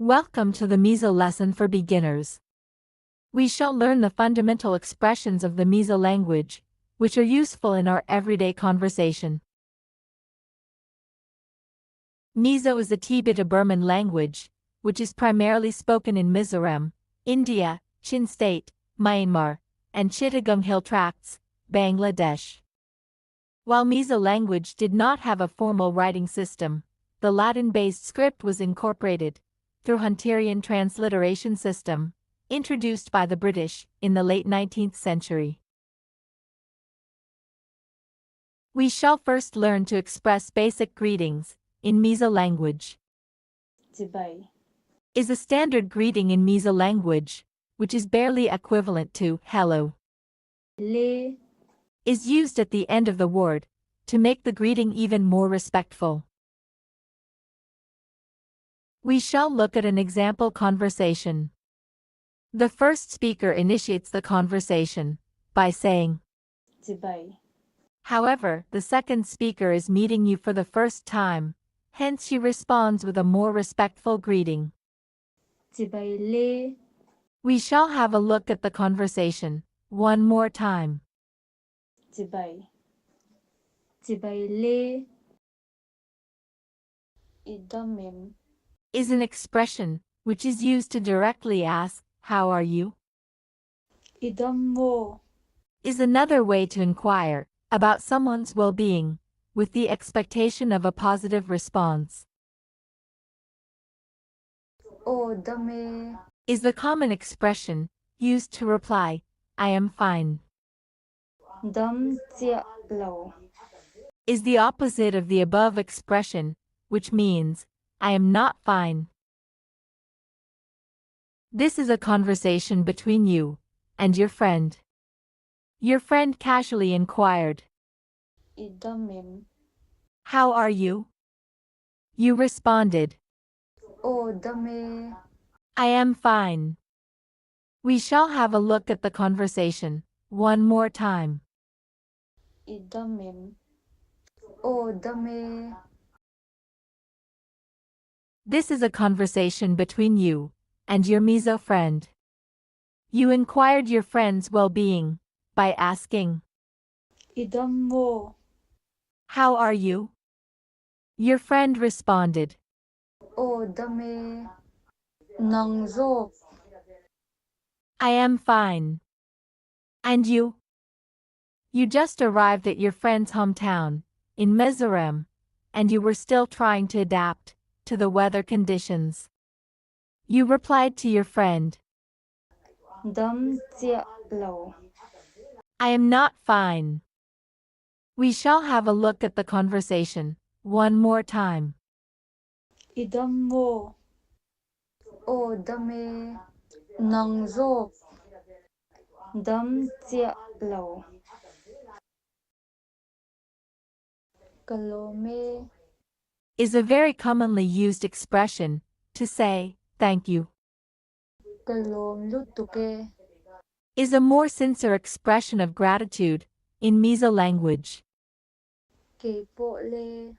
Welcome to the Mizo lesson for beginners. We shall learn the fundamental expressions of the Mizo language, which are useful in our everyday conversation. Mizo is a Tibeto-Burman language, which is primarily spoken in Mizoram, India, Chin State, Myanmar, and Chittagong Hill Tracts, Bangladesh. While Mizo language did not have a formal writing system, the Latin-based script was incorporated through Hunterian transliteration system, introduced by the British in the late 19th century. We shall first learn to express basic greetings in Mizo language. Zibai. Is a standard greeting in Mizo language, which is barely equivalent to hello. Le. Is used at the end of the word to make the greeting even more respectful. We shall look at an example conversation. The first speaker initiates the conversation by saying, Zibai. However, the second speaker is meeting you for the first time, hence she responds with a more respectful greeting. Zibai le. We shall have a look at the conversation one more time. Zibai. Zibai le. Idamim. Is an expression which is used to directly ask, how are you? Idammo. Is another way to inquire about someone's well-being, with the expectation of a positive response. O dame. Is the common expression used to reply, I am fine. Dam tia lo. Is the opposite of the above expression, which means, I am not fine. This is a conversation between you and your friend. Your friend casually inquired, Idamim. how are you? You responded, O dame. I am fine. We shall have a look at the conversation one more time. Idamim. O dame. This is a conversation between you and your Mizo friend. You inquired your friend's well-being by asking, Idammo. how are you? Your friend responded, O dame. Nangzok. I am fine. And you? You just arrived at your friend's hometown, in Mizoram, and you were still trying to adapt to the weather conditions. You replied to your friend, Dam tia lo. I am not fine. We shall have a look at the conversation one more time. Idammo. O dame. Nangzok. Dam tia lo. Kalome. Is a very commonly used expression to say, thank you. Kalom lutuke. Is a more sincere expression of gratitude in Mizo language. Kepo le.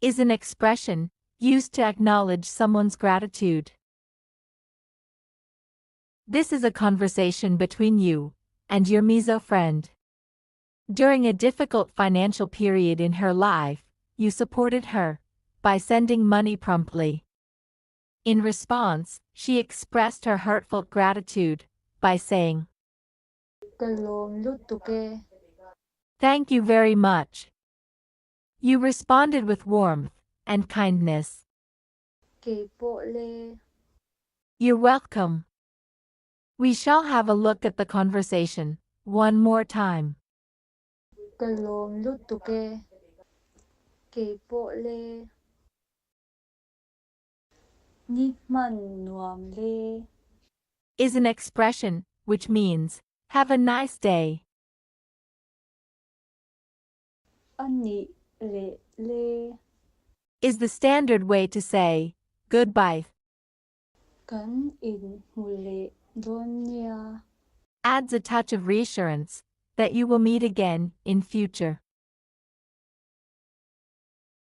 Is an expression used to acknowledge someone's gratitude. This is a conversation between you and your Mizo friend. During a difficult financial period in her life, you supported her by sending money promptly. In response, she expressed her heartfelt gratitude by saying, Kalom lutuke. Thank you very much. You responded with warmth and kindness. Kepo le. You're welcome. We shall have a look at the conversation one more time. Kalom lutuke. Kepo le. Nihman nuam le. Is an expression which means, have a nice day. Ani le le. Is the standard way to say, goodbye. Kan in hule donya. Adds a touch of reassurance that you will meet again in future.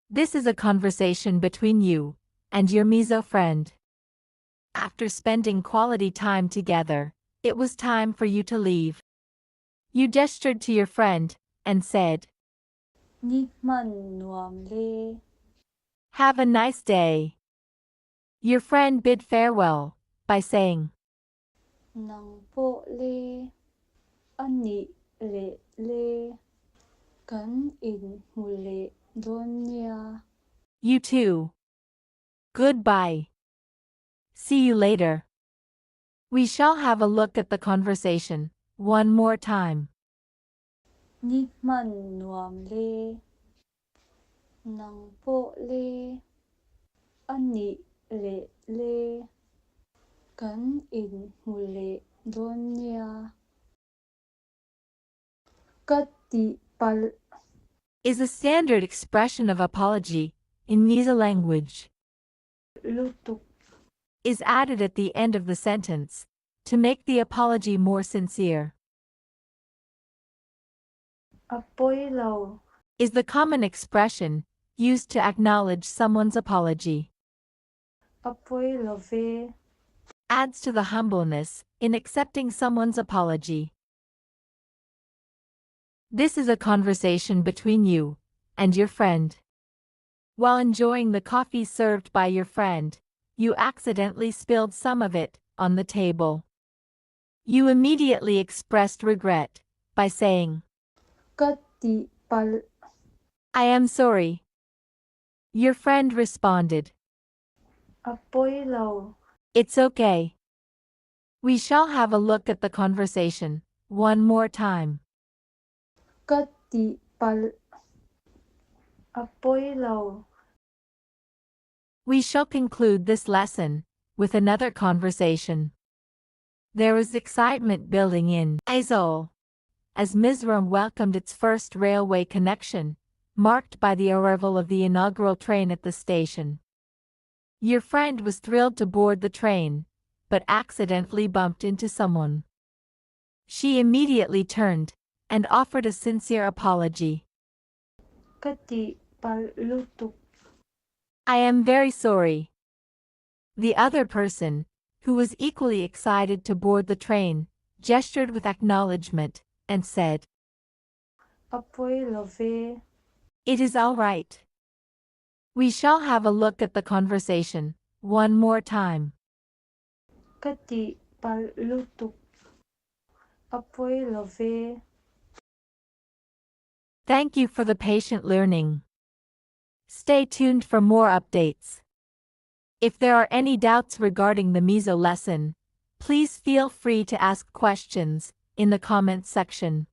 This is a conversation between you and your Mizo friend. After spending quality time together, it was time for you to leave. You gestured to your friend and said, Ni man nuam le. "Have a nice day." Your friend bid farewell by saying, Nang po le. Ani le le. Kan in muli doon niya. "You too. Goodbye. See you later." We shall have a look at the conversation one more time. Ni man nuam le. Nang po le. Ani le le. Kan in muli doon niya. Kati pal. Is a standard expression of apology in Mizo language. Lutuk. Is added at the end of the sentence to make the apology more sincere. Apoy law. Is the common expression used to acknowledge someone's apology. Apoy love. Adds to the humbleness in accepting someone's apology. This is a conversation between you and your friend. While enjoying the coffee served by your friend, you accidentally spilled some of it on the table. You immediately expressed regret by saying, Kati pal. "I am sorry." Your friend responded, Apoy law. "It's okay." We shall have a look at the conversation one more time. Kati pal. Apoy law. We shall conclude this lesson with another conversation. There was excitement building in Mizo as Mizoram welcomed its first railway connection, marked by the arrival of the inaugural train at the station. Your friend was thrilled to board the train, but accidentally bumped into someone. She immediately turned and offered a sincere apology. Kati pal lutuk. "I am very sorry." The other person, who was equally excited to board the train, gestured with acknowledgement and said, Apoy love. "It is all right." We shall have a look at the conversation one more time. Kati pal lutuk. Apoy love. Thank you for the patient learning. Stay tuned for more updates. If there are any doubts regarding the Mizo lesson, please feel free to ask questions in the comments section.